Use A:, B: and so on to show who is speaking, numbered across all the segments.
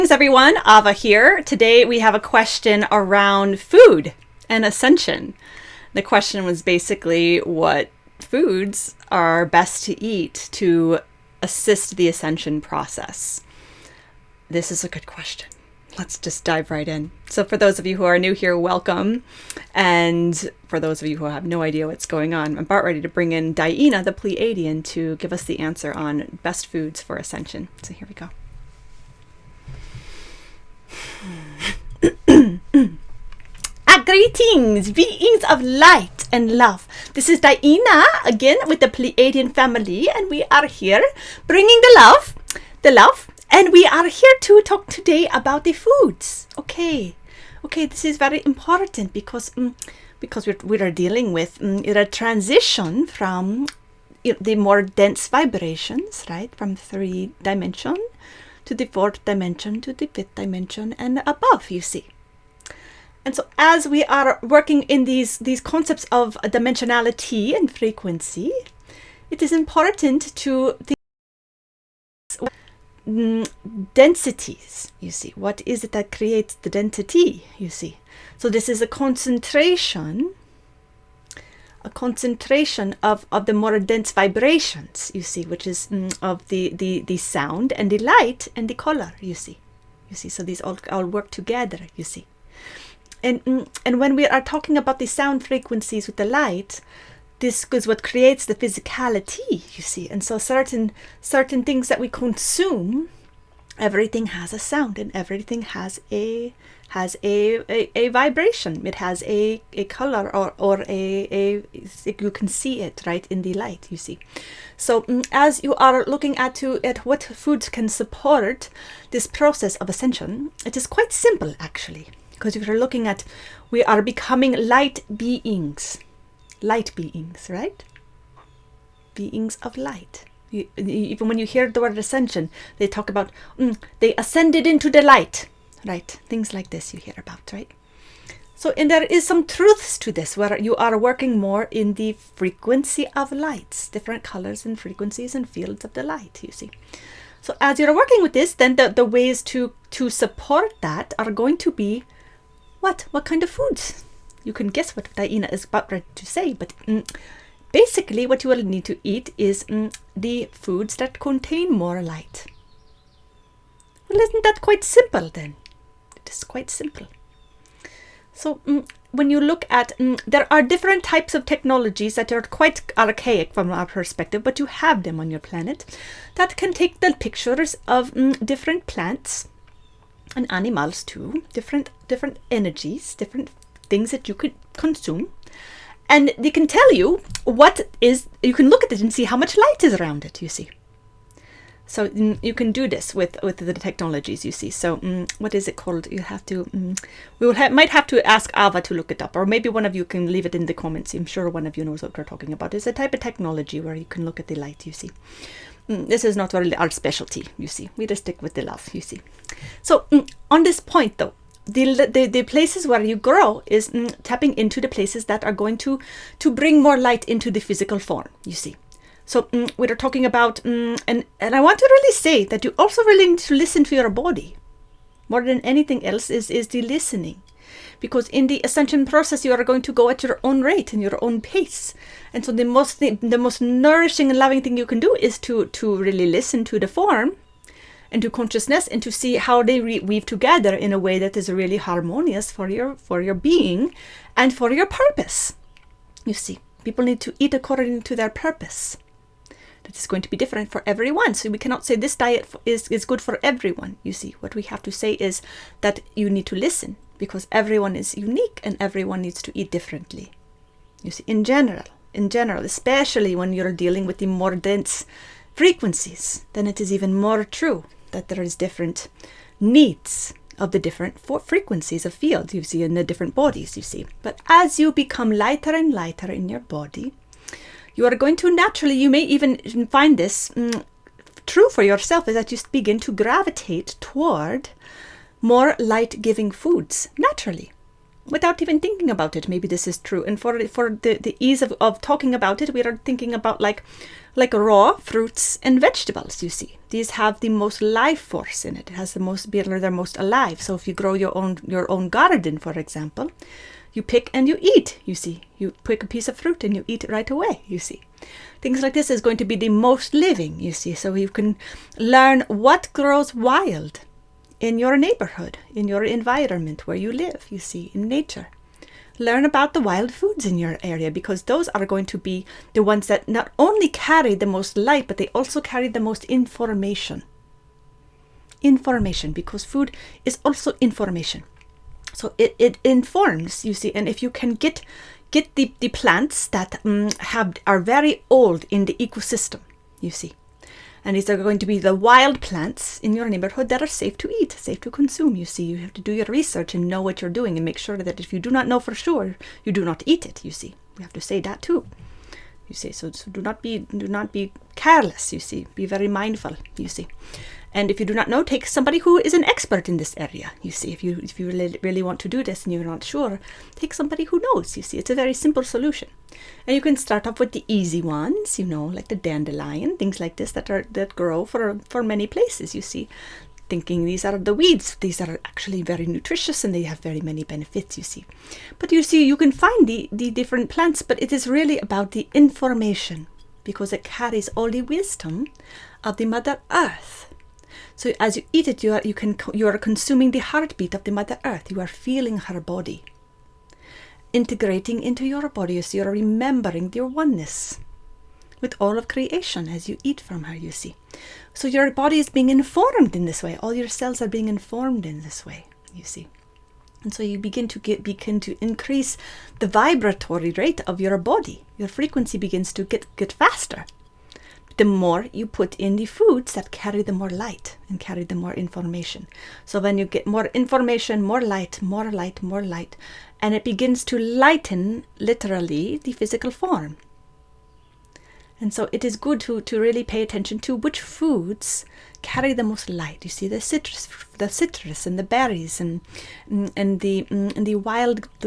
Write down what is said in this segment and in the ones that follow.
A: Thanks everyone, Ava here. Today we have a question around food and ascension. The question was basically what foods are best to eat to assist the ascension process. This is a good question. Let's just dive right in. So for those of you who are new here, welcome. And for those of you who have no idea what's going on, I'm about ready to bring in DiYeena, the Pleiadian, to give us the answer on best foods for ascension. So here we go. Greetings, beings of light and love. This is DiYeena again with the Pleiadian family, and we are here bringing the love, and we are here to talk today about the foods. Okay, this is very important because we are dealing with a transition from the more dense vibrations, right, from 3 dimension to the 4th dimension to the 5th dimension and above, you see. And so as we are working in these concepts of dimensionality and frequency, it is important to think densities, you see. What is it that creates the density, you see? So this is a concentration of the more dense vibrations, you see, which is of the sound and the light and the color, you see. So these all work together, you see. And when we are talking about the sound frequencies with the light, this is what creates the physicality, you see. And so certain things that we consume, everything has a sound and everything has a vibration. It has a color or you can see it right in the light, you see. So as you are looking at what foods can support this process of ascension, it is quite simple actually. Because if you're looking at, we are becoming light beings, right? Beings of light. Even when you hear the word ascension, they talk about, they ascended into the light, right? Things like this you hear about, right? So, and there is some truths to this, where you are working more in the frequency of lights, different colors and frequencies and fields of the light, you see. So as you're working with this, then the ways to support that are going to be, what kind of foods? You can guess what DiYeena is about ready to say, but basically what you will need to eat is the foods that contain more light. Well, isn't that quite simple then? It is quite simple. So when you look at, there are different types of technologies that are quite archaic from our perspective, but you have them on your planet that can take the pictures of different plants and animals too, different energies, different things that you could consume, and they can tell you you can look at it and see how much light is around it, you see. So you can do this with the technologies, you see. So what is it called? You have to might have to ask Ava to look it up, or maybe one of you can leave it in the comments. I'm sure one of you knows what we're talking about. It's a type of technology where you can look at the light, you see. This is not really our specialty, you see. We just stick with the love, you see. So on this point though, the places where you grow is tapping into the places that are going to bring more light into the physical form, you see. So we're talking about, and I want to really say that you also really need to listen to your body. More than anything else is the listening. Because in the ascension process, you are going to go at your own rate and your own pace. And so the most nourishing and loving thing you can do is to really listen to the form and to consciousness, and to see how they weave together in a way that is really harmonious for your being and for your purpose. You see, people need to eat according to their purpose. That is going to be different for everyone. So we cannot say this diet is good for everyone. You see, what we have to say is that you need to listen, because everyone is unique and everyone needs to eat differently. You see, in general, especially when you're dealing with the more dense frequencies, then it is even more true that there is different needs of the different frequencies of field, you see, in the different bodies, you see. But as you become lighter and lighter in your body, you are going to naturally, you may even find this true for yourself, is that you begin to gravitate toward more light-giving foods naturally, without even thinking about it. Maybe this is true. And for the ease of talking about it, we are thinking about like raw fruits and vegetables, you see. these have the most life force in it. It has the most, they're most alive. So if you grow your own garden, for example, you pick and you eat, you see. You pick a piece of fruit and you eat it right away, you see. Things like this is going to be the most living, you see. So you can learn what grows wild in your neighborhood, in your environment where you live, you see, in nature. Learn about the wild foods in your area, because those are going to be the ones that not only carry the most light, but they also carry the most information. Information, because food is also information. So it informs, you see, and if you can get the plants that are very old in the ecosystem, you see. And these are going to be the wild plants in your neighborhood that are safe to eat, safe to consume, you see. You have to do your research and know what you're doing and make sure that if you do not know for sure, you do not eat it, you see. We have to say that too, you see. So do not be careless, you see. Be very mindful, you see. And if you do not know, take somebody who is an expert in this area, you see. If you really want to do this and you're not sure, take somebody who knows, you see. It's a very simple solution. And you can start off with the easy ones, you know, like the dandelion, things like this that grow for many places, you see. Thinking these are the weeds. These are actually very nutritious and they have very many benefits, you see. But you see, you can find the different plants, but it is really about the information, because it carries all the wisdom of the Mother Earth. So as you eat it, you are consuming the heartbeat of the Mother Earth. You are feeling her body, integrating into your body. So you are remembering your oneness with all of creation as you eat from her, you see. So your body is being informed in this way. All your cells are being informed in this way, you see. And so you begin to increase the vibratory rate of your body. Your frequency begins to get faster. The more you put in the foods that carry the more light and carry the more information. So when you get more information, more light, more light, more light, and it begins to lighten literally the physical form. And so it is good to really pay attention to which foods carry the most light. You see, the citrus and the berries and the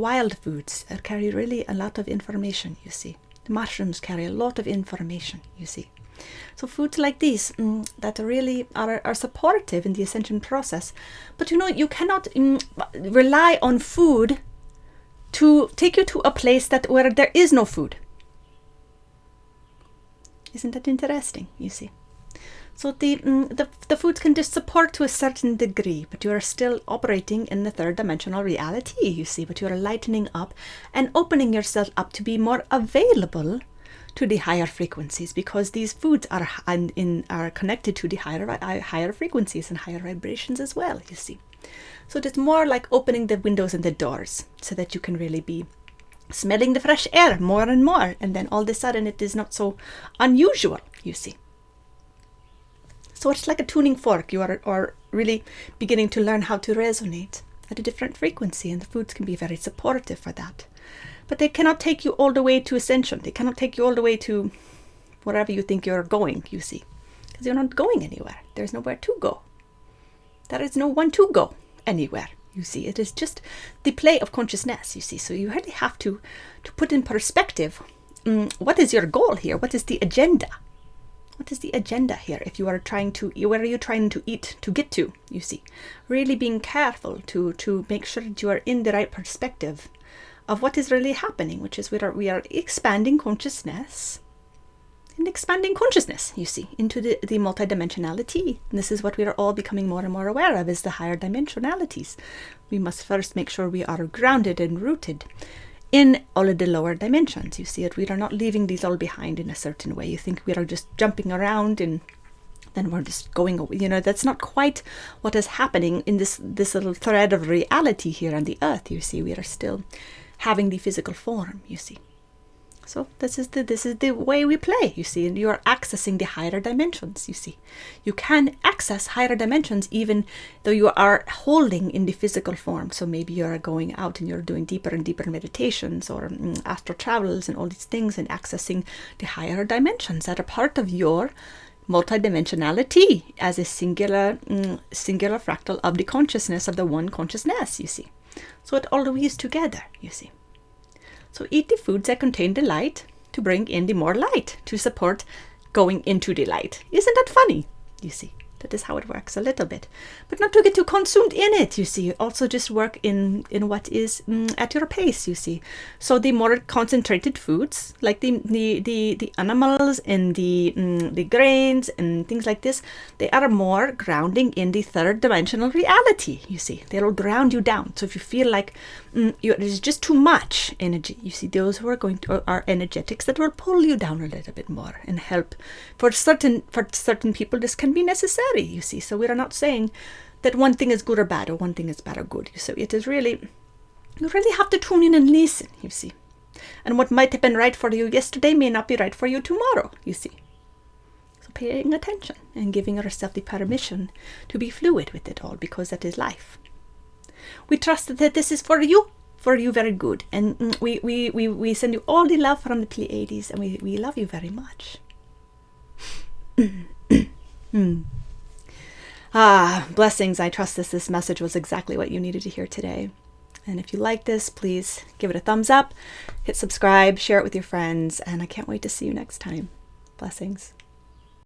A: wild foods that carry really a lot of information, you see. The mushrooms carry a lot of information, you see. So foods like these that really are supportive in the ascension process. But you know, you cannot rely on food to take you to a place where there is no food. Isn't that interesting, you see? So the foods can just support to a certain degree, but you are still operating in the third dimensional reality, you see. But you are lightening up and opening yourself up to be more available to the higher frequencies, because these foods are connected to the higher frequencies and higher vibrations as well, you see. So it's more like opening the windows and the doors so that you can really be smelling the fresh air more and more, and then all of a sudden it is not so unusual, you see. So it's like a tuning fork. You are really beginning to learn how to resonate at a different frequency, and the foods can be very supportive for that. But they cannot take you all the way to ascension. They cannot take you all the way to wherever you think you're going, you see. Because you're not going anywhere. There's nowhere to go. There is no one to go anywhere, you see. It is just the play of consciousness, you see. So you really have to put in perspective, what is your goal here? What is the agenda? What is the agenda here? If you are where are you trying to eat to get to, you see. Really being careful to make sure that you are in the right perspective of what is really happening, which is we are expanding consciousness and expanding consciousness, you see, into the multidimensionality. And this is what we are all becoming more and more aware of, is the higher dimensionalities. We must first make sure we are grounded and rooted in all of the lower dimensions. You see it. We are not leaving these all behind in a certain way. You think we are just jumping around and then we're just going away. You know, that's not quite what is happening in this little thread of reality here on the earth. You see, we are still having the physical form, you see. So this is the way we play, you see, and you are accessing the higher dimensions, you see. You can access higher dimensions even though you are holding in the physical form. So maybe you are going out and you're doing deeper and deeper meditations or astral travels and all these things, and accessing the higher dimensions that are part of your multidimensionality as a singular fractal of the consciousness of the one consciousness, you see. So it all weaves together, you see. So eat the foods that contain the light to bring in the more light, to support going into the light. Isn't that funny? you see. That is how it works a little bit, but not to get too consumed in it, you see. Also just work in what is at your pace, you see. So the more concentrated foods, like the animals and the grains and things like this, they are more grounding in the third dimensional reality, you see. They will ground you down. So if you feel like there's just too much energy, you see, those who are energetics that will pull you down a little bit more and help. For certain people, this can be necessary, you see. So we are not saying that one thing is good or bad, or one thing is bad or good. So it is really, you really have to tune in and listen, you see. And what might have been right for you yesterday may not be right for you tomorrow, you see. So paying attention and giving yourself the permission to be fluid with it all, because that is life. We trust that this is for you very good. And we send you all the love from the Pleiades, and we love you very much. Blessings. I trust this message was exactly what you needed to hear today. And if you like this, please give it a thumbs up, hit subscribe, share it with your friends, and I can't wait to see you next time. Blessings.